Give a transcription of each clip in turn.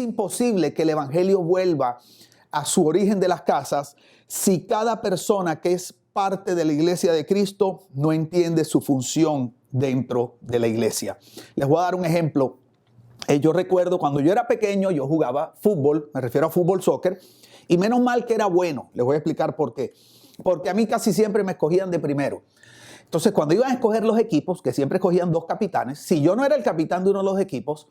imposible que el evangelio vuelva a su origen de las casas si cada persona que es parte de la iglesia de Cristo no entiende su función dentro de la iglesia. Les voy a dar un ejemplo. Yo recuerdo cuando yo era pequeño, yo jugaba fútbol, me refiero a fútbol, soccer, y menos mal que era bueno. Les voy a explicar por qué. Porque a mí casi siempre me escogían de primero. Entonces, cuando iban a escoger los equipos, que siempre escogían 2 capitanes, si yo no era el capitán de uno de los equipos,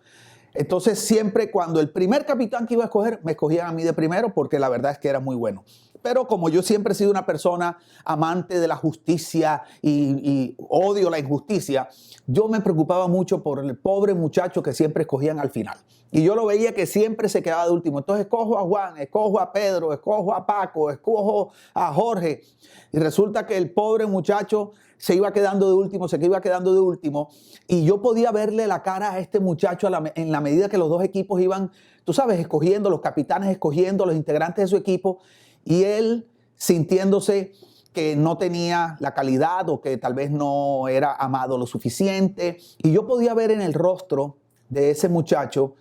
entonces siempre cuando el primer capitán que iba a escoger, me escogían a mí de primero, porque la verdad es que era muy bueno. Pero como yo siempre he sido una persona amante de la justicia y odio la injusticia, yo me preocupaba mucho por el pobre muchacho que siempre escogían al final. Y yo lo veía que siempre se quedaba de último. Entonces escojo a Juan, escojo a Pedro, escojo a Paco, escojo a Jorge. Y resulta que el pobre muchacho se iba quedando de último, se iba quedando de último. Y yo podía verle la cara a este muchacho en la medida que los dos equipos iban, tú sabes, escogiendo, los capitanes escogiendo, los integrantes de su equipo. Y él sintiéndose que no tenía la calidad o que tal vez no era amado lo suficiente. Y yo podía ver en el rostro de ese muchacho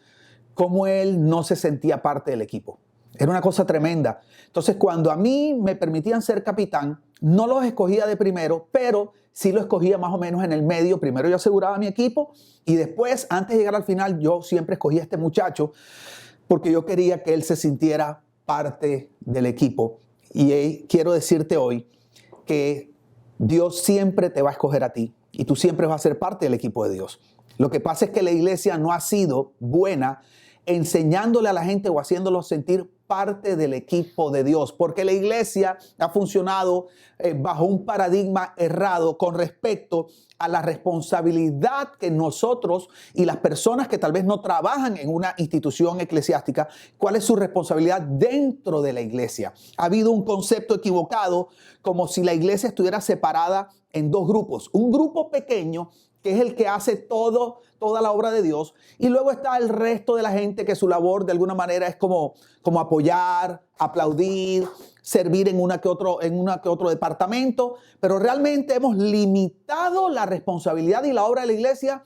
cómo él no se sentía parte del equipo. Era una cosa tremenda. Entonces, cuando a mí me permitían ser capitán, no los escogía de primero, pero sí lo escogía más o menos en el medio. Primero yo aseguraba mi equipo y después, antes de llegar al final, yo siempre escogía a este muchacho porque yo quería que él se sintiera parte del equipo. Y quiero decirte hoy que Dios siempre te va a escoger a ti y tú siempre vas a ser parte del equipo de Dios. Lo que pasa es que la iglesia no ha sido buena enseñándole a la gente o haciéndolo sentir parte del equipo de Dios, porque la iglesia ha funcionado bajo un paradigma errado con respecto a la responsabilidad que nosotros y las personas que tal vez no trabajan en una institución eclesiástica, cuál es su responsabilidad dentro de la iglesia. Ha habido un concepto equivocado, como si la iglesia estuviera separada en 2 grupos. Un grupo pequeño, que es el que hace toda la obra de Dios, y luego está el resto de la gente que su labor de alguna manera es como apoyar, aplaudir, servir en una que otro departamento, pero realmente hemos limitado la responsabilidad y la obra de la iglesia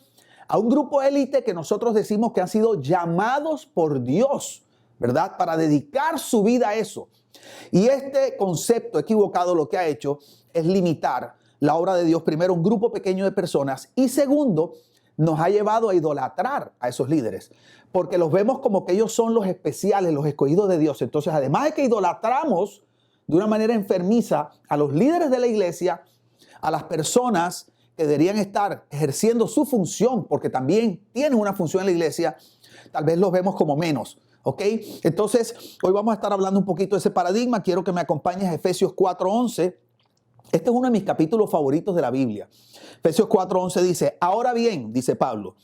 a un grupo élite que nosotros decimos que han sido llamados por Dios, ¿verdad? Para dedicar su vida a eso. Y este concepto equivocado lo que ha hecho es limitar la obra de Dios, primero, un grupo pequeño de personas, y segundo, nos ha llevado a idolatrar a esos líderes, porque los vemos como que ellos son los especiales, los escogidos de Dios. Entonces, además de que idolatramos de una manera enfermiza a los líderes de la iglesia, a las personas que deberían estar ejerciendo su función, porque también tienen una función en la iglesia, tal vez los vemos como menos. ¿Ok? Entonces, hoy vamos a estar hablando un poquito de ese paradigma. Quiero que me acompañes a Efesios 4:11. Este es uno de mis capítulos favoritos de la Biblia. Efesios 4:11 dice: ahora bien, dice Pablo,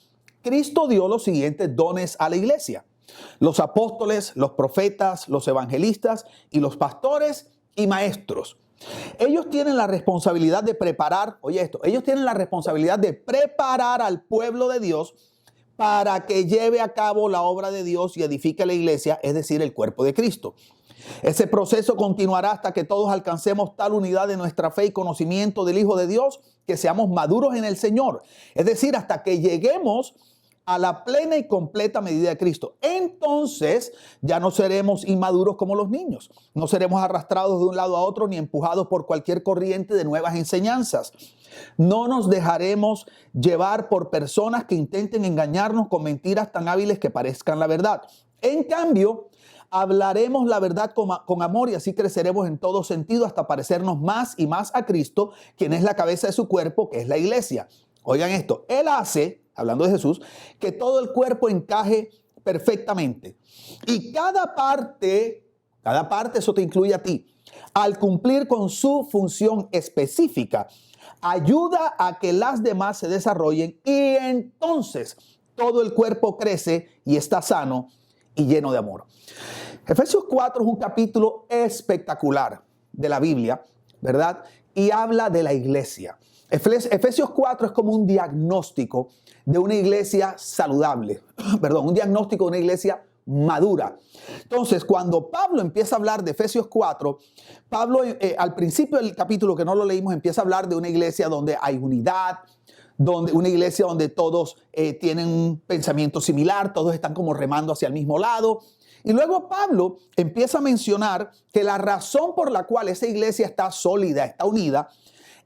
Cristo dio los siguientes dones a la iglesia: los apóstoles, los profetas, los evangelistas y los pastores y maestros. Ellos tienen la responsabilidad de preparar, oye esto, ellos tienen la responsabilidad de preparar al pueblo de Dios para que lleve a cabo la obra de Dios y edifique la iglesia, es decir, el cuerpo de Cristo. Ese proceso continuará hasta que todos alcancemos tal unidad de nuestra fe y conocimiento del Hijo de Dios que seamos maduros en el Señor. Es decir, hasta que lleguemos a la plena y completa medida de Cristo. Entonces ya no seremos inmaduros como los niños. No seremos arrastrados de un lado a otro ni empujados por cualquier corriente de nuevas enseñanzas. No nos dejaremos llevar por personas que intenten engañarnos con mentiras tan hábiles que parezcan la verdad. En cambio, hablaremos la verdad con amor y así creceremos en todo sentido hasta parecernos más y más a Cristo, quien es la cabeza de su cuerpo, que es la iglesia. Oigan esto, Él hace, hablando de Jesús, que todo el cuerpo encaje perfectamente. Y cada parte, eso te incluye a ti, al cumplir con su función específica, ayuda a que las demás se desarrollen y entonces todo el cuerpo crece y está sano y lleno de amor. Efesios 4 es un capítulo espectacular de la Biblia, ¿verdad? Y habla de la iglesia. Efesios 4 es como un diagnóstico de una iglesia saludable, un diagnóstico de una iglesia madura. Entonces, cuando Pablo empieza a hablar de Efesios 4, Pablo al principio del capítulo, que no lo leímos, empieza a hablar de una iglesia donde hay unidad, una iglesia donde todos tienen un pensamiento similar, todos están como remando hacia el mismo lado. Y luego Pablo empieza a mencionar que la razón por la cual esa iglesia está sólida, está unida,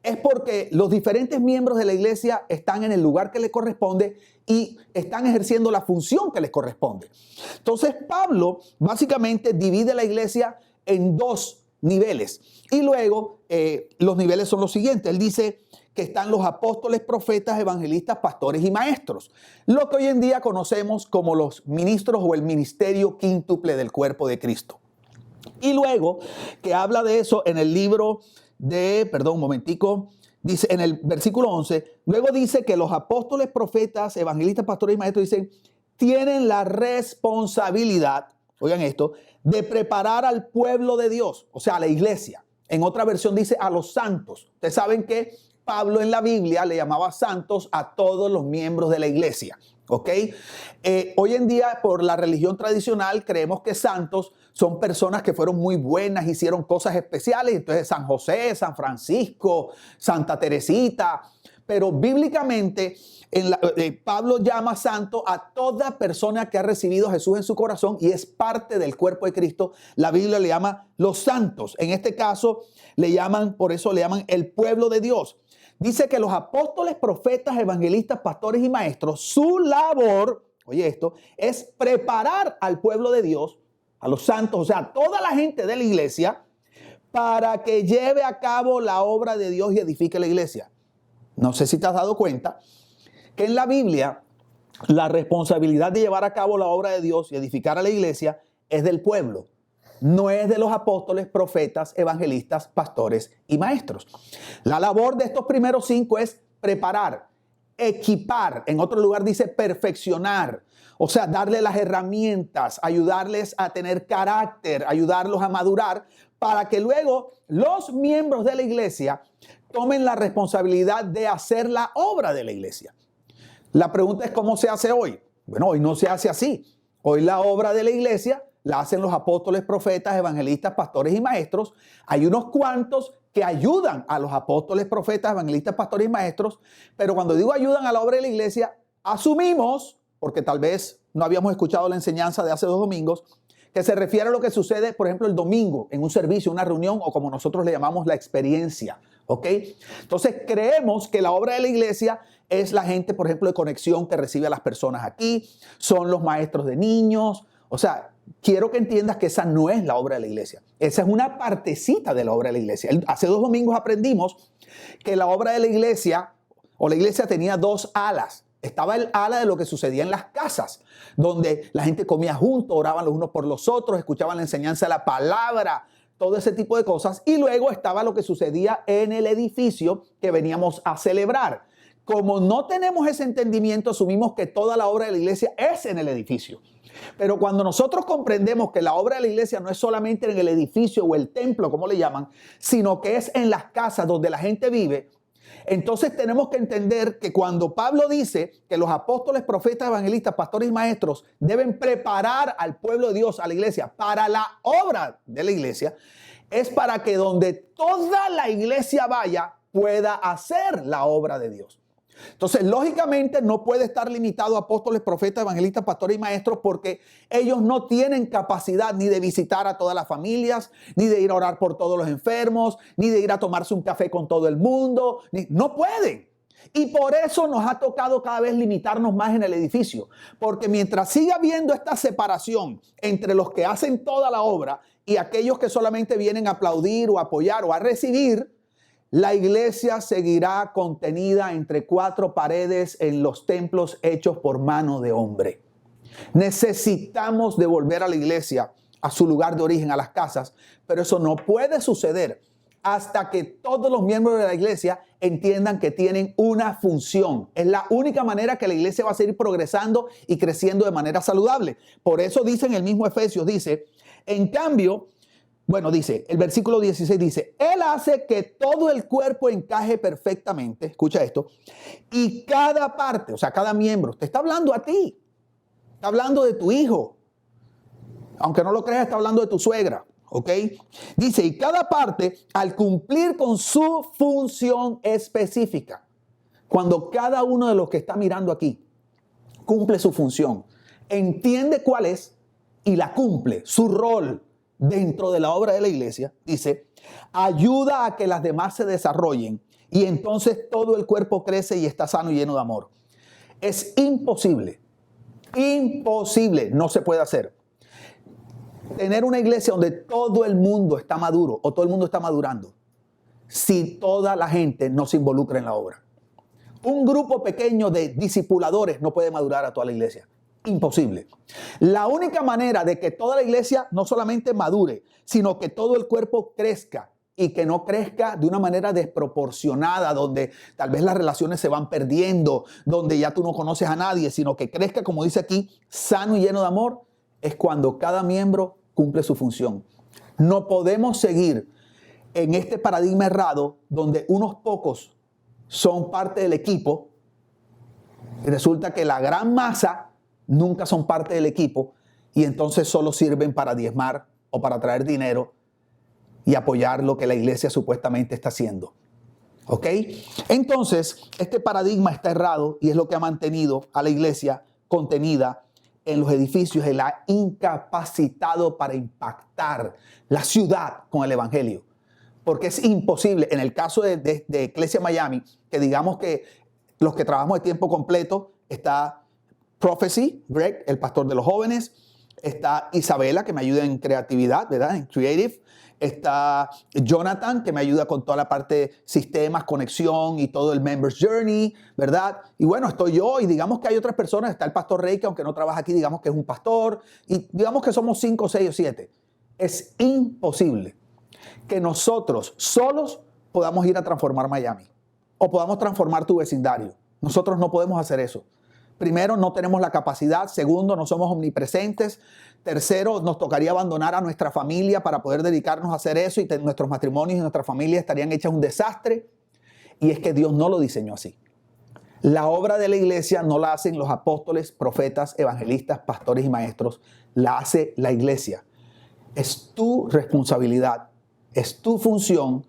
es porque los diferentes miembros de la iglesia están en el lugar que les corresponde y están ejerciendo la función que les corresponde. Entonces Pablo básicamente divide la iglesia en dos niveles. Y luego los niveles son los siguientes. Él dice que están los apóstoles, profetas, evangelistas, pastores y maestros. Lo que hoy en día conocemos como los ministros o el ministerio quíntuple del cuerpo de Cristo. Y luego que habla de eso en el libro dice en el versículo 11, luego dice que los apóstoles, profetas, evangelistas, pastores y maestros dicen, tienen la responsabilidad, oigan esto, de preparar al pueblo de Dios, o sea, a la iglesia. En otra versión dice a los santos. Ustedes saben que Pablo en la Biblia le llamaba santos a todos los miembros de la iglesia. ¿Ok? Hoy en día, por la religión tradicional, creemos que santos son personas que fueron muy buenas, hicieron cosas especiales. Entonces, San José, San Francisco, Santa Teresita. Pero bíblicamente, Pablo llama santo a toda persona que ha recibido a Jesús en su corazón y es parte del cuerpo de Cristo. La Biblia le llama los santos. En este caso, por eso le llaman el pueblo de Dios. Dice que los apóstoles, profetas, evangelistas, pastores y maestros, su labor, oye esto, es preparar al pueblo de Dios, a los santos, o sea, a toda la gente de la iglesia, para que lleve a cabo la obra de Dios y edifique la iglesia. No sé si te has dado cuenta que en la Biblia la responsabilidad de llevar a cabo la obra de Dios y edificar a la iglesia es del pueblo. No es de los apóstoles, profetas, evangelistas, pastores y maestros. La labor de estos primeros 5 es preparar, equipar, en otro lugar dice perfeccionar, o sea, darle las herramientas, ayudarles a tener carácter, ayudarlos a madurar, para que luego los miembros de la iglesia tomen la responsabilidad de hacer la obra de la iglesia. La pregunta es, ¿cómo se hace hoy? Bueno, hoy no se hace así. Hoy la obra de la iglesia la hacen los apóstoles, profetas, evangelistas, pastores y maestros. Hay unos cuantos que ayudan a los apóstoles, profetas, evangelistas, pastores y maestros. Pero cuando digo ayudan a la obra de la iglesia, asumimos, porque tal vez no habíamos escuchado la enseñanza de hace 2 domingos, que se refiere a lo que sucede, por ejemplo, el domingo en un servicio, una reunión o como nosotros le llamamos la experiencia. ¿Ok? Entonces creemos que la obra de la iglesia es la gente, por ejemplo, de conexión que recibe a las personas aquí, son los maestros de niños. O sea, quiero que entiendas que esa no es la obra de la iglesia. Esa es una partecita de la obra de la iglesia. Hace 2 domingos aprendimos que la obra de la iglesia, o la iglesia tenía 2 alas. Estaba el ala de lo que sucedía en las casas, donde la gente comía juntos, oraban los unos por los otros, escuchaban la enseñanza de la palabra, todo ese tipo de cosas. Y luego estaba lo que sucedía en el edificio que veníamos a celebrar. Como no tenemos ese entendimiento, asumimos que toda la obra de la iglesia es en el edificio. Pero cuando nosotros comprendemos que la obra de la iglesia no es solamente en el edificio o el templo, como le llaman, sino que es en las casas donde la gente vive, entonces tenemos que entender que cuando Pablo dice que los apóstoles, profetas, evangelistas, pastores y maestros deben preparar al pueblo de Dios, a la iglesia, para la obra de la iglesia, es para que donde toda la iglesia vaya pueda hacer la obra de Dios. Entonces, lógicamente no puede estar limitado a apóstoles, profetas, evangelistas, pastores y maestros porque ellos no tienen capacidad ni de visitar a todas las familias, ni de ir a orar por todos los enfermos, ni de ir a tomarse un café con todo el mundo. No pueden. Y por eso nos ha tocado cada vez limitarnos más en el edificio. Porque mientras siga habiendo esta separación entre los que hacen toda la obra y aquellos que solamente vienen a aplaudir o a apoyar o a recibir, la iglesia seguirá contenida entre 4 paredes en los templos hechos por mano de hombre. Necesitamos devolver a la iglesia a su lugar de origen, a las casas, pero eso no puede suceder hasta que todos los miembros de la iglesia entiendan que tienen una función. Es la única manera que la iglesia va a seguir progresando y creciendo de manera saludable. Por eso dice en el mismo Efesios, dice, en cambio, dice, el versículo 16 dice, Él hace que todo el cuerpo encaje perfectamente, escucha esto, y cada parte, o sea, cada miembro, te está hablando a ti, está hablando de tu hijo, aunque no lo creas, está hablando de tu suegra, ¿ok? Dice, y cada parte, al cumplir con su función específica, Cuando cada uno de los que está mirando aquí cumple su función, entiende cuál es y la cumple, su rol dentro de la obra de la iglesia, dice, ayuda a que las demás se desarrollen y entonces todo el cuerpo crece y está sano y lleno de amor. Es imposible, no se puede hacer. Tener una iglesia donde todo el mundo está maduro o todo el mundo está madurando si toda la gente no se involucra en la obra. Un grupo pequeño de discipuladores no puede madurar a toda la iglesia. Imposible. La única manera de que toda la iglesia no solamente madure, sino que todo el cuerpo crezca y que no crezca de una manera desproporcionada, donde tal vez las relaciones se van perdiendo, donde ya tú no conoces a nadie, sino que crezca, como dice aquí, sano y lleno de amor, es cuando cada miembro cumple su función. No podemos seguir en este paradigma errado donde unos pocos son parte del equipo y resulta que la gran masa nunca son parte del equipo y entonces solo sirven para diezmar o para traer dinero y apoyar lo que la iglesia supuestamente está haciendo. ¿Ok? Entonces, este paradigma está errado y es lo que ha mantenido a la iglesia contenida en los edificios y la ha incapacitado para impactar la ciudad con el evangelio. Porque es imposible, en el caso de Iglesia Miami, que digamos que los que trabajamos de tiempo completo, está Prophecy, Greg, el pastor de los jóvenes, está Isabela, que me ayuda en creatividad, ¿verdad? En creative. Está Jonathan, que me ayuda con toda la parte de sistemas, conexión y todo el Members Journey, ¿verdad? Y bueno, estoy yo y digamos que hay otras personas. Está el pastor Rey, que aunque no trabaja aquí, digamos que es un pastor. Y digamos que somos 5, 6 o 7. Es imposible que nosotros solos podamos ir a transformar Miami o podamos transformar tu vecindario. Nosotros no podemos hacer eso. Primero, no tenemos la capacidad. Segundo, no somos omnipresentes. Tercero, nos tocaría abandonar a nuestra familia para poder dedicarnos a hacer eso y nuestros matrimonios y nuestras familias estarían hechas un desastre. Y es que Dios no lo diseñó así. La obra de la iglesia no la hacen los apóstoles, profetas, evangelistas, pastores y maestros. La hace la iglesia. Es tu responsabilidad, es tu función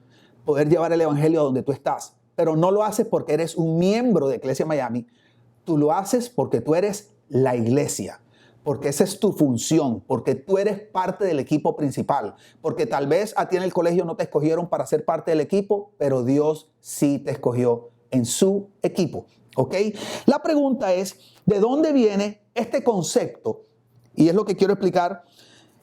poder llevar el evangelio a donde tú estás. Pero no lo haces porque eres un miembro de Iglesia Miami. Tú lo haces porque tú eres la iglesia, porque esa es tu función, porque tú eres parte del equipo principal, porque tal vez a ti en el colegio no te escogieron para ser parte del equipo, pero Dios sí te escogió en su equipo, ¿ok? La pregunta es, ¿de dónde viene este concepto? Y es lo que quiero explicar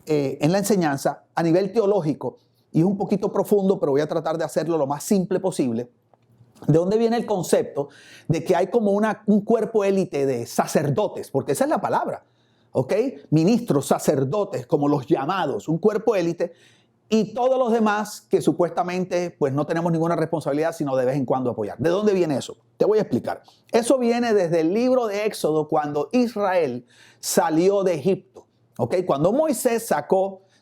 en la enseñanza a nivel teológico, y es un poquito profundo, pero voy a tratar de hacerlo lo más simple posible. ¿De dónde viene el concepto de que hay como un cuerpo élite de sacerdotes? Porque esa es la palabra, ¿ok? Ministros, sacerdotes, como los llamados, un cuerpo élite, y todos los demás que supuestamente pues no tenemos ninguna responsabilidad, sino de vez en cuando apoyar. ¿De dónde viene eso? Te voy a explicar. Eso viene desde el libro de Éxodo, cuando Israel salió de Egipto, ¿ok? Cuando Moisés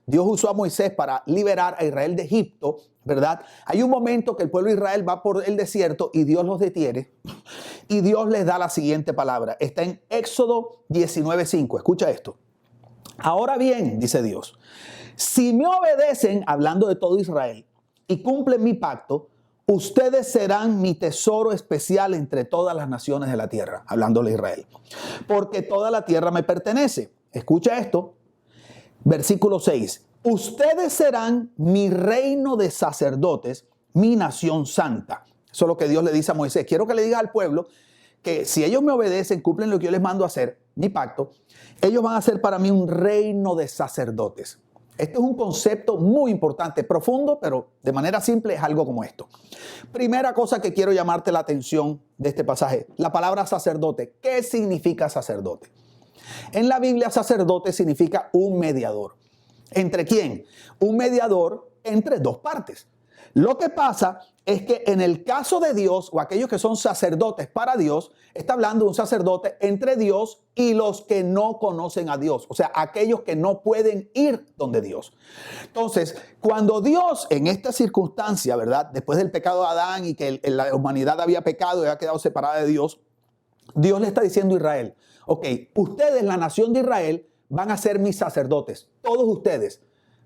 Dios usó a Moisés para liberar a Israel de Egipto, ¿verdad? Hay un momento que el pueblo de Israel va por el desierto y Dios los detiene y Dios les da la siguiente palabra. Está en Éxodo 19:5. Escucha esto. Ahora bien, dice Dios, si me obedecen, hablando de todo Israel, y cumplen mi pacto, ustedes serán mi tesoro especial entre todas las naciones de la tierra, hablando de Israel, porque toda la tierra me pertenece. Escucha esto. Versículo 6. Ustedes serán mi reino de sacerdotes, mi nación santa. Eso es lo que Dios le dice a Moisés. Quiero que le diga al pueblo que si ellos me obedecen, cumplen lo que yo les mando a hacer, mi pacto, ellos van a ser para mí un reino de sacerdotes. Esto es un concepto muy importante, profundo, pero de manera simple es algo como esto. Primera cosa que quiero llamarte la atención de este pasaje, la palabra sacerdote. ¿Qué significa sacerdote? En la Biblia, sacerdote significa un mediador. ¿Entre quién? Un mediador entre dos partes. Lo que pasa es que en el caso de Dios, o aquellos que son sacerdotes para Dios, está hablando de un sacerdote entre Dios y los que no conocen a Dios. O sea, aquellos que no pueden ir donde Dios. Entonces, cuando Dios en esta circunstancia, ¿verdad? Después del pecado de Adán y que la humanidad había pecado y había quedado separada de Dios, Dios le está diciendo a Israel, ok, ustedes, la nación de Israel, van a ser mis sacerdotes, todos ustedes.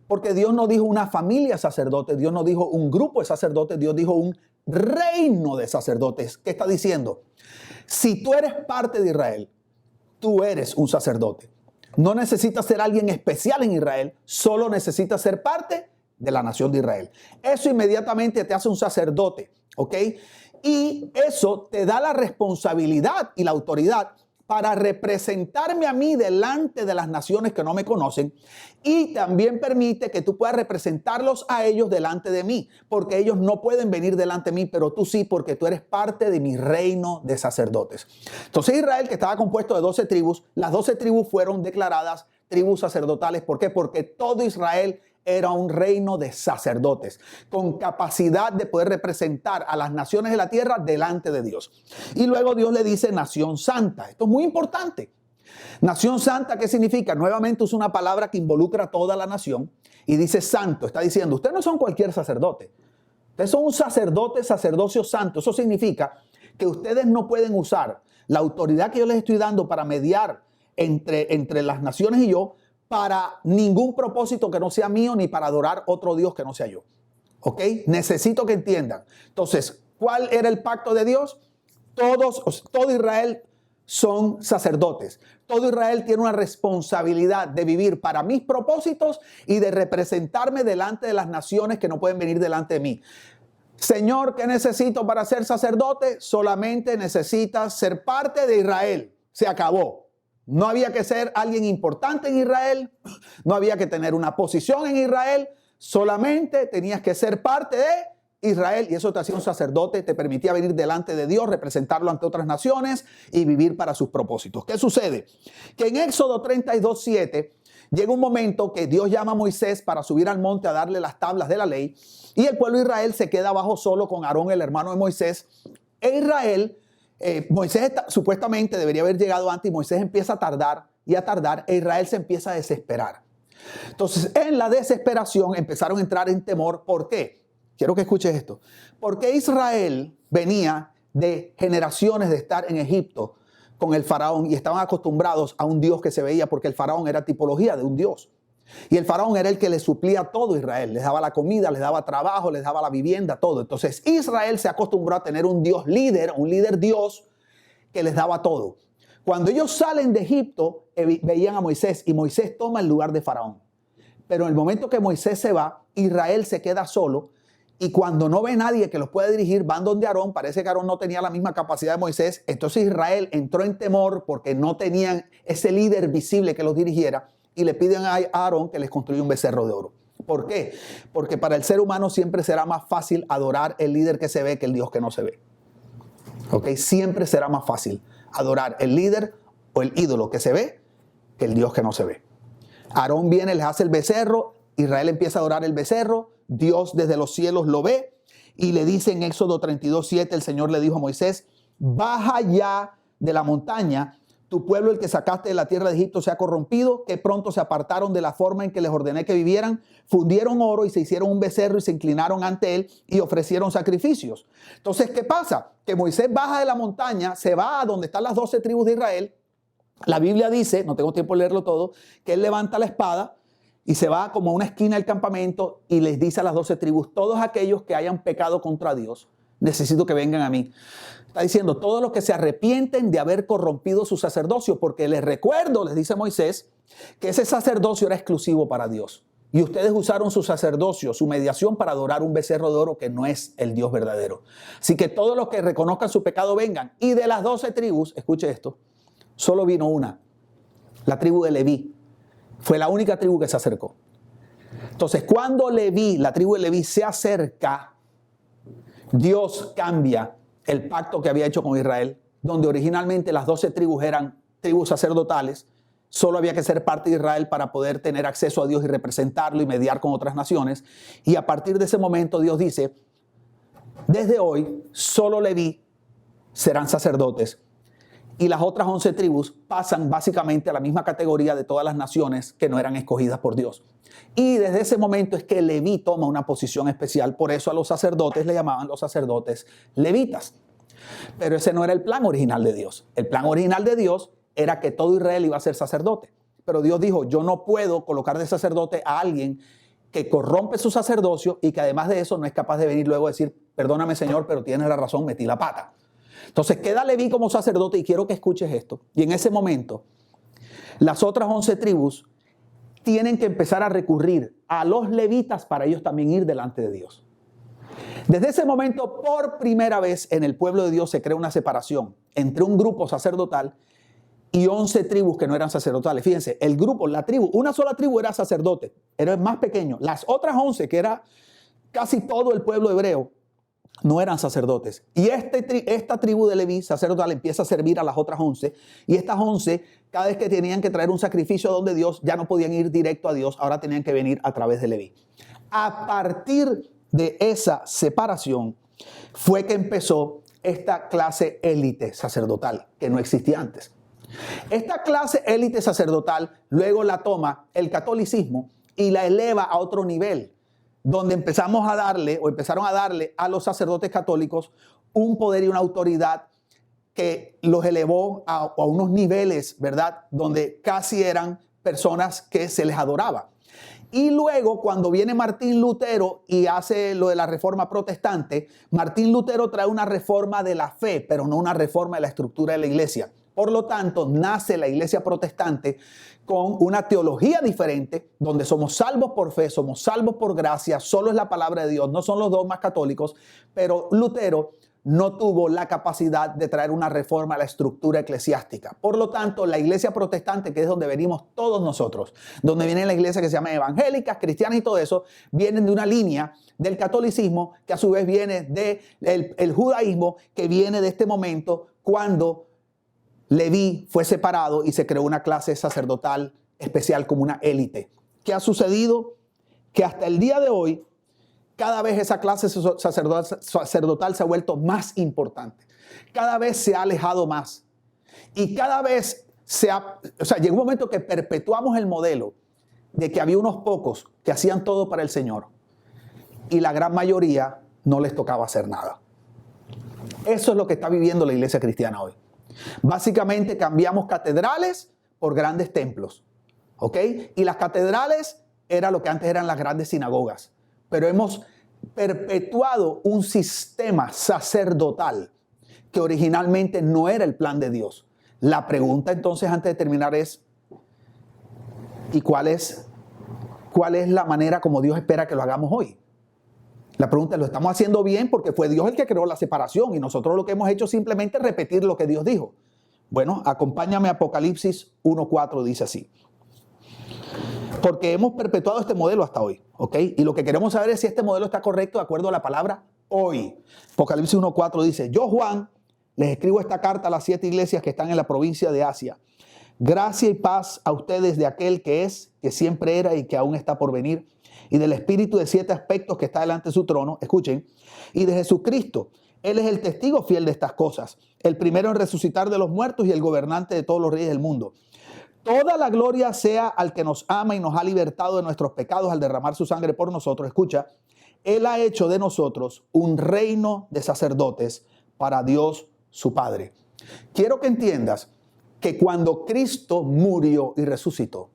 Porque Dios no dijo una familia de sacerdotes, Dios no dijo un grupo de sacerdotes, Dios dijo un reino de sacerdotes. ¿Qué está diciendo? Si tú eres parte de Israel, tú eres un sacerdote. No necesitas ser alguien especial en Israel, solo necesitas ser parte de la nación de Israel. Eso inmediatamente te hace un sacerdote, ¿ok? Y eso te da la responsabilidad y la autoridad para representarme a mí delante de las naciones que no me conocen, y también permite que tú puedas representarlos a ellos delante de mí, porque ellos no pueden venir delante de mí, pero tú sí, porque tú eres parte de mi reino de sacerdotes. Entonces Israel, que estaba compuesto de 12 tribus, las 12 tribus fueron declaradas tribus sacerdotales. ¿Por qué? Porque todo Israel era un reino de sacerdotes con capacidad de poder representar a las naciones de la tierra delante de Dios. Y luego Dios le dice nación santa. Esto es muy importante. Nación santa, ¿qué significa? Nuevamente es una palabra que involucra a toda la nación y dice santo. Está diciendo, ustedes no son cualquier sacerdote. Ustedes son un sacerdote, sacerdocio santo. Eso significa que ustedes no pueden usar la autoridad que yo les estoy dando para mediar entre las naciones y yo para ningún propósito que no sea mío, ni para adorar otro Dios que no sea yo. ¿Ok? Necesito que entiendan. Entonces, ¿cuál era el pacto de Dios? Todo Israel son sacerdotes. Todo Israel tiene una responsabilidad de vivir para mis propósitos y de representarme delante de las naciones que no pueden venir delante de mí. Señor, ¿qué necesito para ser sacerdote? Solamente necesitas ser parte de Israel. Se acabó. No había que ser alguien importante en Israel, no había que tener una posición en Israel, solamente tenías que ser parte de Israel, y eso te hacía un sacerdote, te permitía venir delante de Dios, representarlo ante otras naciones y vivir para sus propósitos. ¿Qué sucede? Que en Éxodo 32:7 llega un momento que Dios llama a Moisés para subir al monte a darle las tablas de la ley, y el pueblo de Israel se queda abajo solo con Aarón, el hermano de Moisés. Moisés supuestamente debería haber llegado antes, y Moisés empieza a tardar e Israel se empieza a desesperar. Entonces, en la desesperación empezaron a entrar en temor. ¿Por qué? Quiero que escuches esto. Porque Israel venía de generaciones de estar en Egipto con el faraón y estaban acostumbrados a un Dios que se veía, porque el faraón era tipología de un Dios. Y el faraón era el que le suplía todo a Israel. Les daba la comida, les daba trabajo, les daba la vivienda, todo. Entonces Israel se acostumbró a tener un Dios líder, un líder Dios que les daba todo. Cuando ellos salen de Egipto, veían a Moisés, y Moisés toma el lugar de faraón. Pero en el momento que Moisés se va, Israel se queda solo. Y cuando no ve nadie que los pueda dirigir, van donde Aarón. Parece que Aarón no tenía la misma capacidad de Moisés. Entonces Israel entró en temor porque no tenían ese líder visible que los dirigiera. Y le piden a Aarón que les construya un becerro de oro. ¿Por qué? Porque para el ser humano siempre será más fácil adorar el líder que se ve que el Dios que no se ve. ¿Ok? Siempre será más fácil adorar el líder o el ídolo que se ve que el Dios que no se ve. Aarón viene, les hace el becerro. Israel empieza a adorar el becerro. Dios desde los cielos lo ve y le dice en Éxodo 32:7, el Señor le dijo a Moisés, baja ya de la montaña. Tu pueblo, el que sacaste de la tierra de Egipto, se ha corrompido, que pronto se apartaron de la forma en que les ordené que vivieran, fundieron oro y se hicieron un becerro y se inclinaron ante él y ofrecieron sacrificios. Entonces, ¿qué pasa? Que Moisés baja de la montaña, se va a donde están las 12 tribus de Israel. La Biblia dice, no tengo tiempo de leerlo todo, que él levanta la espada y se va como a una esquina del campamento y les dice a las 12 tribus, todos aquellos que hayan pecado contra Dios, necesito que vengan a mí. Está diciendo, todos los que se arrepienten de haber corrompido su sacerdocio, porque les recuerdo, les dice Moisés, que ese sacerdocio era exclusivo para Dios. Y ustedes usaron su sacerdocio, su mediación, para adorar un becerro de oro que no es el Dios verdadero. Así que todos los que reconozcan su pecado vengan. Y de las 12 tribus, escuche esto, solo vino una, la tribu de Leví. Fue la única tribu que se acercó. Entonces, cuando Leví, la tribu de Leví se acerca, Dios cambia el pacto que había hecho con Israel, donde originalmente las 12 tribus eran tribus sacerdotales. Solo había que ser parte de Israel para poder tener acceso a Dios y representarlo y mediar con otras naciones. Y a partir de ese momento Dios dice, desde hoy solo Leví serán sacerdotes. Y las otras 11 tribus pasan básicamente a la misma categoría de todas las naciones que no eran escogidas por Dios. Y desde ese momento es que Leví toma una posición especial. Por eso a los sacerdotes le llamaban los sacerdotes levitas. Pero ese no era el plan original de Dios. El plan original de Dios era que todo Israel iba a ser sacerdote. Pero Dios dijo, yo no puedo colocar de sacerdote a alguien que corrompe su sacerdocio y que además de eso no es capaz de venir luego a decir, perdóname Señor, pero tienes la razón, metí la pata. Entonces queda Leví como sacerdote y quiero que escuches esto. Y en ese momento, las otras 11 tribus tienen que empezar a recurrir a los levitas para ellos también ir delante de Dios. Desde ese momento, por primera vez en el pueblo de Dios se crea una separación entre un grupo sacerdotal y 11 tribus que no eran sacerdotales. Fíjense, el grupo, la tribu, una sola tribu era sacerdote, era el más pequeño. Las otras 11, que era casi todo el pueblo hebreo, no eran sacerdotes. Y esta tribu de Leví, sacerdotal, empieza a servir a las otras 11. Y estas 11, cada vez que tenían que traer un sacrificio donde Dios, ya no podían ir directo a Dios, ahora tenían que venir a través de Leví. A partir de esa separación fue que empezó esta clase élite sacerdotal, que no existía antes. Esta clase élite sacerdotal luego la toma el catolicismo y la eleva a otro nivel, donde empezaron a darle a los sacerdotes católicos un poder y una autoridad que los elevó a unos niveles, ¿verdad?, donde casi eran personas que se les adoraba. Y luego, cuando viene Martín Lutero y hace lo de la reforma protestante, Martín Lutero trae una reforma de la fe, pero no una reforma de la estructura de la iglesia. Por lo tanto, nace la iglesia protestante con una teología diferente, donde somos salvos por fe, somos salvos por gracia, solo es la palabra de Dios, no son los dogmas católicos, pero Lutero no tuvo la capacidad de traer una reforma a la estructura eclesiástica. Por lo tanto, la iglesia protestante, que es donde venimos todos nosotros, donde viene la iglesia que se llama evangélicas, cristianas y todo eso, vienen de una línea del catolicismo que a su vez viene del judaísmo, que viene de este momento cuando Leví fue separado y se creó una clase sacerdotal especial como una élite. ¿Qué ha sucedido? Que hasta el día de hoy, cada vez esa clase sacerdotal se ha vuelto más importante. Cada vez se ha alejado más. Y cada vez llegó un momento que perpetuamos el modelo de que había unos pocos que hacían todo para el Señor y la gran mayoría no les tocaba hacer nada. Eso es lo que está viviendo la iglesia cristiana hoy. Básicamente cambiamos catedrales por grandes templos, ¿ok? Y las catedrales era lo que antes eran las grandes sinagogas, pero hemos perpetuado un sistema sacerdotal que originalmente no era el plan de Dios. La pregunta entonces antes de terminar es, ¿y cuál es la manera como Dios espera que lo hagamos hoy? La pregunta es, ¿lo estamos haciendo bien? Porque fue Dios el que creó la separación y nosotros lo que hemos hecho es simplemente repetir lo que Dios dijo. Bueno, acompáñame a Apocalipsis 1:4, dice así. Porque hemos perpetuado este modelo hasta hoy, ¿ok? Y lo que queremos saber es si este modelo está correcto de acuerdo a la palabra hoy. Apocalipsis 1:4 dice, yo Juan les escribo esta carta a las 7 iglesias que están en la provincia de Asia. Gracia y paz a ustedes de aquel que es, que siempre era y que aún está por venir, y del Espíritu de 7 aspectos que está delante de su trono, escuchen, y de Jesucristo. Él es el testigo fiel de estas cosas, el primero en resucitar de los muertos y el gobernante de todos los reyes del mundo. Toda la gloria sea al que nos ama y nos ha libertado de nuestros pecados al derramar su sangre por nosotros. Escucha, Él ha hecho de nosotros un reino de sacerdotes para Dios su Padre. Quiero que entiendas que cuando Cristo murió y resucitó,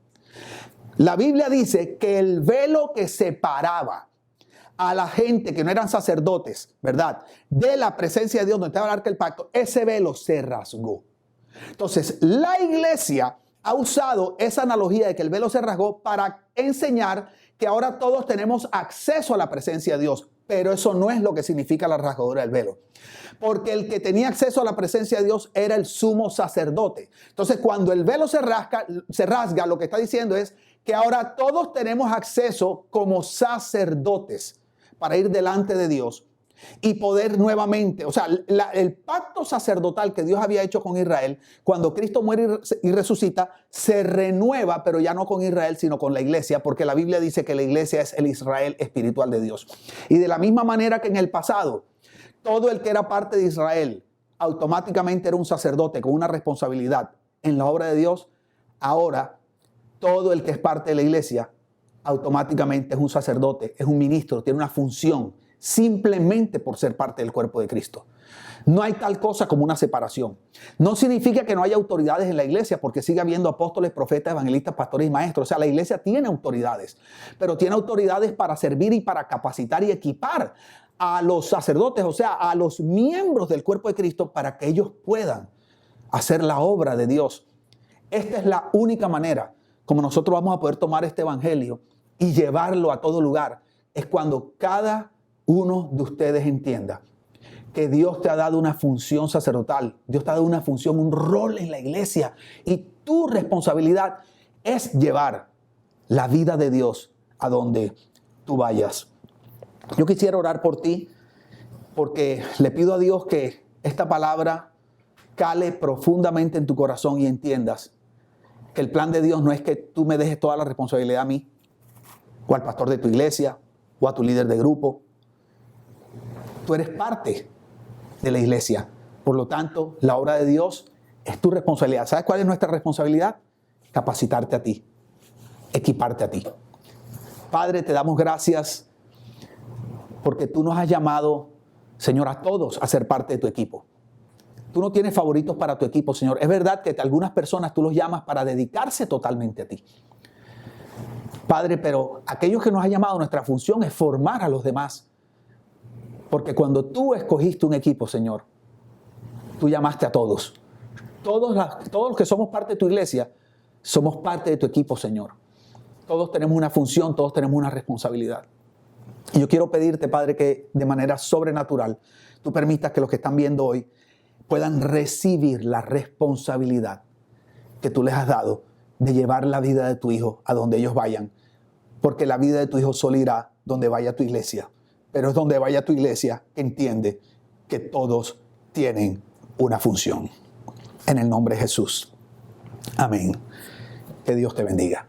la Biblia dice que el velo que separaba a la gente que no eran sacerdotes, ¿verdad?, de la presencia de Dios donde estaba el arca del pacto, ese velo se rasgó. Entonces, la iglesia ha usado esa analogía de que el velo se rasgó para enseñar que ahora todos tenemos acceso a la presencia de Dios, pero eso no es lo que significa la rasgadura del velo. Porque el que tenía acceso a la presencia de Dios era el sumo sacerdote. Entonces, cuando el velo se rasga, lo que está diciendo es que ahora todos tenemos acceso como sacerdotes para ir delante de Dios y poder nuevamente, o sea, el pacto sacerdotal que Dios había hecho con Israel, cuando Cristo muere y resucita, se renueva, pero ya no con Israel, sino con la iglesia, porque la Biblia dice que la iglesia es el Israel espiritual de Dios. Y de la misma manera que en el pasado, todo el que era parte de Israel automáticamente era un sacerdote con una responsabilidad en la obra de Dios, ahora todo el que es parte de la iglesia automáticamente es un sacerdote, es un ministro, tiene una función, simplemente por ser parte del cuerpo de Cristo. No hay tal cosa como una separación. No significa que no haya autoridades en la iglesia, porque sigue habiendo apóstoles, profetas, evangelistas, pastores y maestros. O sea, la iglesia tiene autoridades, pero tiene autoridades para servir y para capacitar y equipar a los sacerdotes, o sea, a los miembros del cuerpo de Cristo, para que ellos puedan hacer la obra de Dios. Esta es la única manera como nosotros vamos a poder tomar este evangelio y llevarlo a todo lugar. Es cuando cada uno de ustedes entienda que Dios te ha dado una función sacerdotal, Dios te ha dado una función, un rol en la iglesia, y tu responsabilidad es llevar la vida de Dios a donde tú vayas. Yo quisiera orar por ti, porque le pido a Dios que esta palabra cale profundamente en tu corazón y entiendas que el plan de Dios no es que tú me dejes toda la responsabilidad a mí, o al pastor de tu iglesia, o a tu líder de grupo. Tú eres parte de la iglesia. Por lo tanto, la obra de Dios es tu responsabilidad. ¿Sabes cuál es nuestra responsabilidad? Capacitarte a ti, equiparte a ti. Padre, te damos gracias porque tú nos has llamado, Señor, a todos a ser parte de tu equipo. Tú no tienes favoritos para tu equipo, Señor. Es verdad que algunas personas tú los llamas para dedicarse totalmente a ti, Padre, pero aquellos que nos has llamado, nuestra función es formar a los demás. Porque cuando tú escogiste un equipo, Señor, tú llamaste a todos. Todos los que somos parte de tu iglesia, somos parte de tu equipo, Señor. Todos tenemos una función, todos tenemos una responsabilidad. Y yo quiero pedirte, Padre, que de manera sobrenatural tú permitas que los que están viendo hoy puedan recibir la responsabilidad que tú les has dado de llevar la vida de tu hijo a donde ellos vayan. Porque la vida de tu hijo solo irá donde vaya tu iglesia. Pero es donde vaya tu iglesia que entiende que todos tienen una función. En el nombre de Jesús. Amén. Que Dios te bendiga.